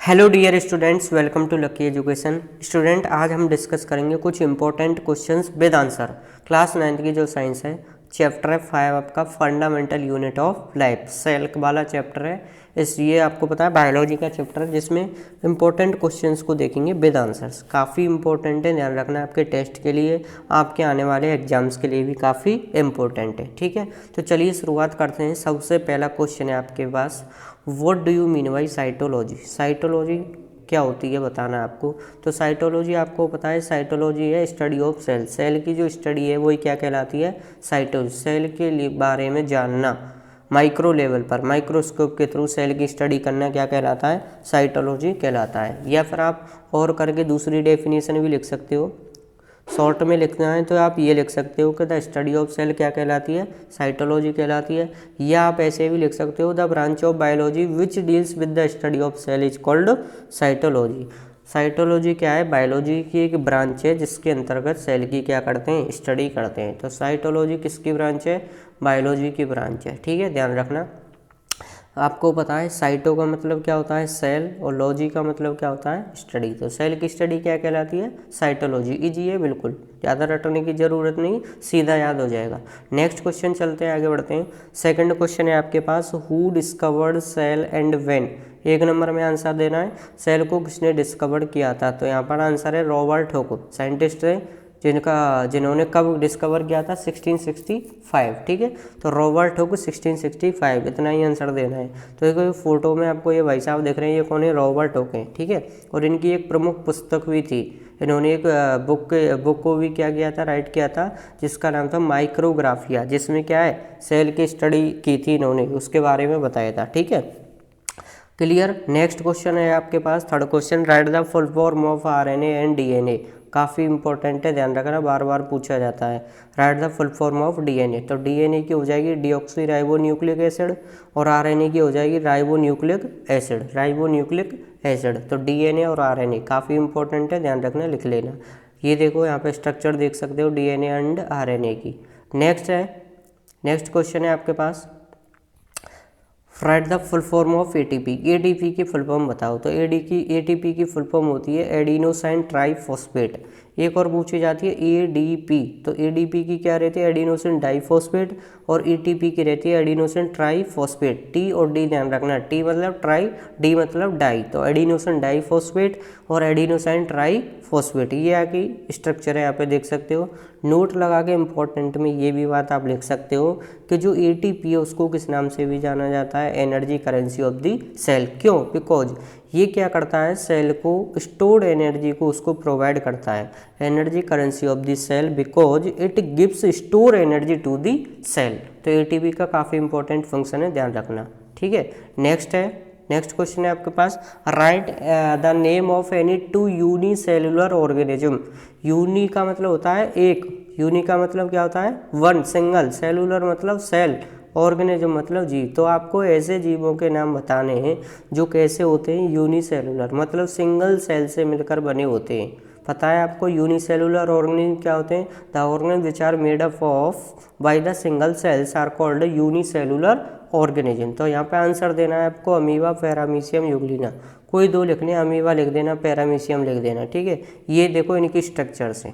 Hello dear students, welcome to Lucky Education. Student, आज हम discuss करेंगे कुछ important questions with answer. Class 9th की जो साइंस है, चैप्टर है 5 आपका fundamental unit of life, cell वाला चैप्टर है। ये आपको पता है बायोलॉजी का चैप्टर है जिसमें इंपॉर्टेंट क्वेश्चंस को देखेंगे विद आंसर्स। काफ़ी इंपॉर्टेंट है, ध्यान रखना आपके टेस्ट के लिए, आपके आने वाले एग्जाम्स के लिए भी काफ़ी इंपॉर्टेंट है। ठीक है, तो चलिए शुरुआत करते हैं। सबसे पहला क्वेश्चन है आपके पास, what do you mean by cytology. Cytology क्या होती है बताना है आपको। तो साइटोलॉजी आपको पता है, साइटोलॉजी है स्टडी ऑफ सेल। सेल की जो स्टडी है वही क्या कहलाती है, साइटोलॉजी। सेल के बारे में जानना, माइक्रो लेवल पर माइक्रोस्कोप के थ्रू सेल की स्टडी करना क्या कहलाता है, साइटोलॉजी कहलाता है। या फिर आप और करके दूसरी डेफिनेशन भी लिख सकते हो। शॉर्ट में लिखना है तो आप ये लिख सकते हो कि द स्टडी ऑफ सेल क्या कहलाती है, साइटोलॉजी कहलाती है। या आप ऐसे भी लिख सकते हो, the branch of biology which deals with the study of cell is called cytology. Cytology क्या है, बायोलॉजी की एक ब्रांच है जिसके अंतर्गत सेल की क्या करते हैं, स्टडी करते हैं। तो साइटोलॉजी किसकी ब्रांच है, बायोलॉजी की ब्रांच है। ठीक है, ध्यान रखना। आपको पता है साइटो का मतलब क्या होता है, सेल, और लॉजी का मतलब क्या होता है, स्टडी। तो सेल की स्टडी क्या कहलाती है, साइटोलॉजी। इजी है, बिल्कुल ज़्यादा रटने की ज़रूरत नहीं, सीधा याद हो जाएगा। नेक्स्ट क्वेश्चन चलते हैं, आगे बढ़ते हैं। सेकंड क्वेश्चन है आपके पास, who discovered cell and when. एक नंबर में आंसर देना है, सेल को किसने डिस्कवर किया था। तो यहाँ पर आंसर है रॉबर्ट हुक, साइंटिस्ट है जिन्होंने कब डिस्कवर किया था, 1665। ठीक है, तो रॉबर्ट हुक 1665, इतना ही आंसर देना है। तो एक फोटो में आपको ये भाई साहब दिख रहे हैं, ये कौन है, रॉबर्ट हुक है। ठीक है, और इनकी एक प्रमुख पुस्तक भी थी, इन्होंने एक बुक को भी क्या किया था, राइट किया था, जिसका नाम था माइक्रोग्राफिया, जिसमें क्या है, सेल की स्टडी की थी इन्होंने, उसके बारे में बताया था। ठीक है, क्लियर। नेक्स्ट क्वेश्चन है आपके पास, third question, write the full form of RNA and DNA. काफ़ी इंपॉर्टेंट है, ध्यान रखना, बार बार पूछा जाता है। Write the full form of DNA. तो डीएनए की हो जाएगी डीऑक्सी राइबो न्यूक्लिक एसिड, और आरएनए की हो जाएगी ribo nucleic acid, ribo nucleic acid. तो डीएनए और आरएनए काफ़ी इंपॉर्टेंट है, ध्यान रखना, लिख लेना। ये देखो यहाँ पे स्ट्रक्चर देख सकते हो डीएनए एंड आरएनए की। नेक्स्ट क्वेश्चन है आपके पास, write the full form of ATP. ATP की फुल फॉर्म बताओ। तो एटीपी की फुल फॉर्म होती है एडिनोसाइन ट्राइफॉस्फेट। एक और पूछी जाती है एडीपी। तो एडीपी की क्या रहती है, एडिनोसिन डाइफॉस्फेट, और एटीपी की रहती है एडिनोसिन ट्राइफॉस्फेट। टी और डी ध्यान रखना, टी मतलब ट्राई, डी मतलब डाई। तो एडिनोसिन डाइफॉस्फेट और एडिनोसाइन ट्राइफॉस्फेट, ये आगे स्ट्रक्चर है, यहाँ पे देख सकते हो। नोट लगा के इंपॉर्टेंट में ये भी बात आप लिख सकते हो कि जो एटीपी है उसको किस नाम से भी जाना जाता है, energy currency of the cell. क्यों, बिकॉज ये क्या करता है, सेल को स्टोर्ड एनर्जी को उसको प्रोवाइड करता है। Energy currency of the cell because it gives store energy to the cell. तो एटीपी का काफ़ी इंपॉर्टेंट फंक्शन है, ध्यान रखना। ठीक है, नेक्स्ट क्वेश्चन है आपके पास, write the name of any two unicellular organism. Uni का मतलब होता है एक, यूनि का मतलब क्या होता है, वन, सिंगल, सेलुलर मतलब सेल, ऑर्गेनिज्म मतलब जीव। तो आपको ऐसे जीवों के नाम बताने हैं जो कैसे होते हैं, यूनिसेलुलर मतलब सिंगल सेल से मिलकर बने होते हैं। पता है आपको यूनिसेलुलर ऑर्गेनिज्म क्या होते हैं, the organism which are made up of by the single cells are called unicellular organism. तो यहाँ पे आंसर देना है आपको अमीबा, पैरामीशियम, यूग्लिना। कोई दो लिखने, अमीबा लिख देना, पैरामीशियम लिख देना। ठीक है, ये देखो इनकी स्ट्रक्चर से।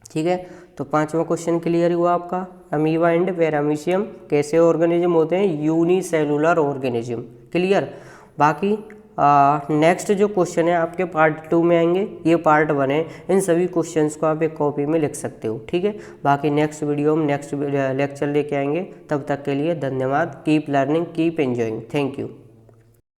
ठीक है, तो पांचवा क्वेश्चन क्लियर हुआ आपका। अमीबा एंड पैरामीशियम कैसे ऑर्गेनिज्म होते हैं, यूनिसेलुलर ऑर्गेनिज्म। क्लियर। बाकी नेक्स्ट जो क्वेश्चन है आपके पार्ट 2 में आएंगे, ये पार्ट 1 है। इन सभी क्वेश्चंस को आप एक कॉपी में लिख सकते हो। ठीक है, बाकी नेक्स्ट वीडियो में नेक्स्ट लेक्चर लेके आएंगे। तब तक के लिए धन्यवाद। Keep learning, keep enjoying, thank you.